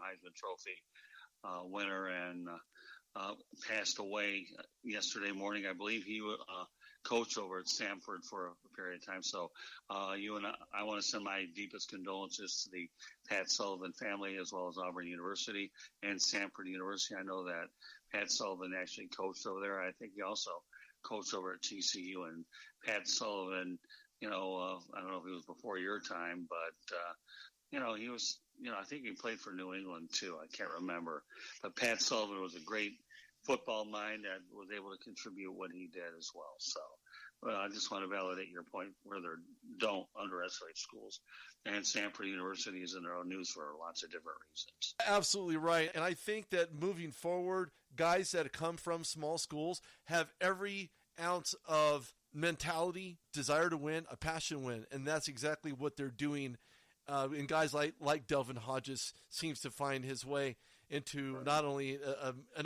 Heisman Trophy winner, and passed away yesterday morning. I believe he coached over at Samford for a period of time. So I want to send my deepest condolences to the Pat Sullivan family, as well as Auburn University and Samford University. I know that Pat Sullivan actually coached over there. I think he also coached over at TCU. And Pat Sullivan, I don't know if he was before your time, but he was, I think he played for New England too. I can't remember. But Pat Sullivan was a great football mind that was able to contribute what he did as well. So I just want to validate your point where don't underestimate schools. And Samford University is in their own news for lots of different reasons. Absolutely right. And I think that moving forward, guys that come from small schools have every ounce of mentality, desire to win, a passion to win. And that's exactly what they're doing. And guys like Delvin Hodges seems to find his way into not only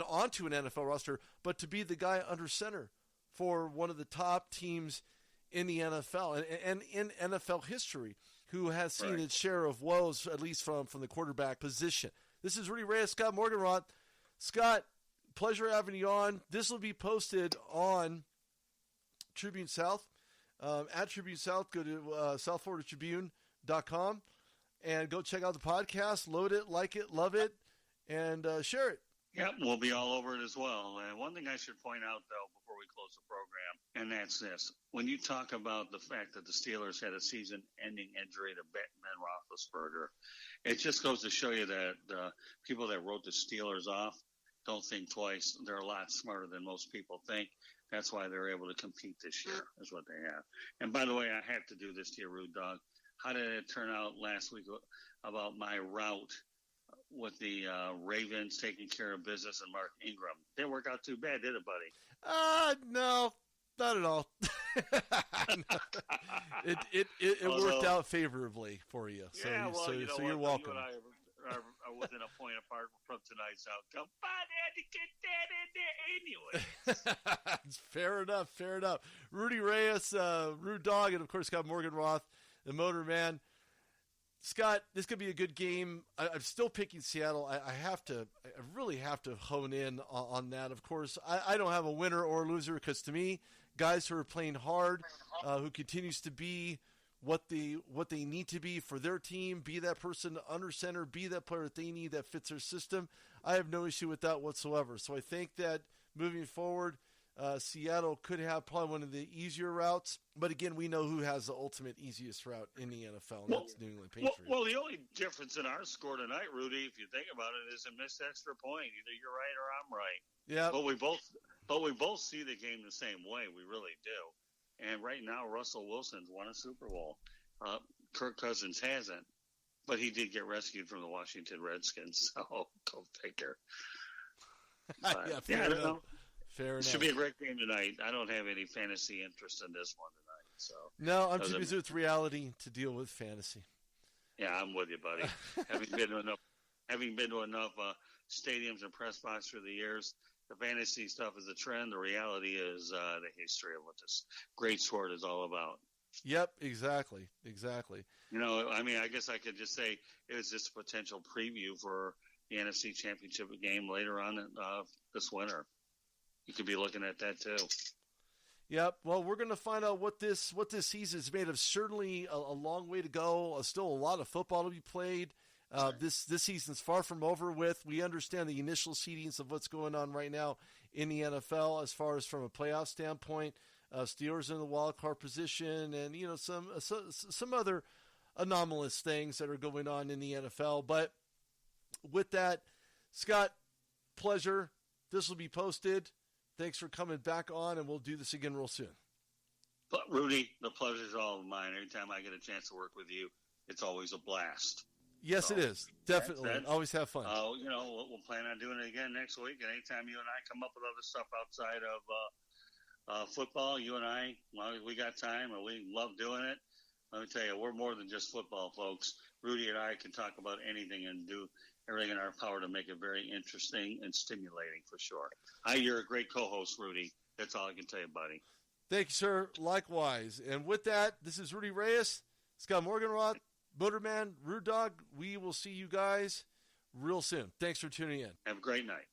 onto an NFL roster, but to be the guy under center for one of the top teams in the NFL and in NFL history, who has seen its share of woes, at least from the quarterback position. This is Rudy Reyes, Scott Morganroth. Scott, pleasure having you on. This will be posted on Tribune South. At Tribune South, go to southfloridatribune.com and go check out the podcast, load it, like it, love it, and share it. Yep, we'll be all over it as well. And one thing I should point out, though, before we close the program, and that's this. When you talk about the fact that the Steelers had a season-ending injury to Ben Roethlisberger, it just goes to show you that people that wrote the Steelers off don't think twice. They're a lot smarter than most people think. That's why they're able to compete this year, is what they have. And by the way, I have to do this to you, RudeDog. How did it turn out last week about my route with the Ravens taking care of business and Mark Ingram? Didn't work out too bad, did it, buddy? No, not at all. It worked out favorabely for you. So, yeah, so you're welcome. You and I are within a point apart from tonight's outcome. But I had to get that in there anyway. Fair enough. Rudy Reyes, RudeDog, and of course Scott Morganroth, the Motor Man. Scott, this could be a good game. I'm still picking Seattle. I really have to hone in on that. Of course, I don't have a winner or a loser, because to me, guys who are playing hard, who continues to be what they need to be for their team, be that person under center, be that player that they need that fits their system, I have no issue with that whatsoever. So I think that moving forward, Seattle could have probably one of the easier routes, but again, we know who has the ultimate easiest route in the NFL, and that's New England Patriots. Well, the only difference in our score tonight, Rudy, if you think about it, is a missed extra point. Either you're right or I'm right. Yeah. But we both see the game the same way. We really do. And right now, Russell Wilson's won a Super Bowl. Kirk Cousins hasn't, but he did get rescued from the Washington Redskins. So go figure. Fair enough. It should be a great game tonight. I don't have any fantasy interest in this one tonight. So no, I'm too busy with reality to deal with fantasy. Yeah, I'm with you, buddy. having been to enough stadiums and press box through the years, the fantasy stuff is a trend. The reality is the history of what this great sport is all about. Yep, exactly. I guess I could just say it was just a potential preview for the NFC Championship game later on this winter. You could be looking at that too. Yep. Well, we're going to find out what this season is made of. Certainly a long way to go. Still a lot of football to be played. This season's far from over with. We understand the initial seedings of what's going on right now in the NFL as far as from a playoff standpoint. Steelers in the wild card position, and some other anomalous things that are going on in the NFL. But with that, Scott, pleasure. This will be posted. Thanks for coming back on, and we'll do this again real soon. But Rudy, the pleasure's all of mine. Every time I get a chance to work with you, it's always a blast. Yes, it is. Definitely. Always have fun. We'll plan on doing it again next week. And anytime you and I come up with other stuff outside of football, you and I, we got time and we love doing it. Let me tell you, we're more than just football, folks. Rudy and I can talk about anything and do everything in our power to make it very interesting and stimulating for sure. You're a great co-host, Rudy. That's all I can tell you, buddy. Thank you, sir. Likewise. And with that, this is Rudy Reyes, Scott Morganroth, Motorman, RudeDog. We will see you guys real soon. Thanks for tuning in. Have a great night.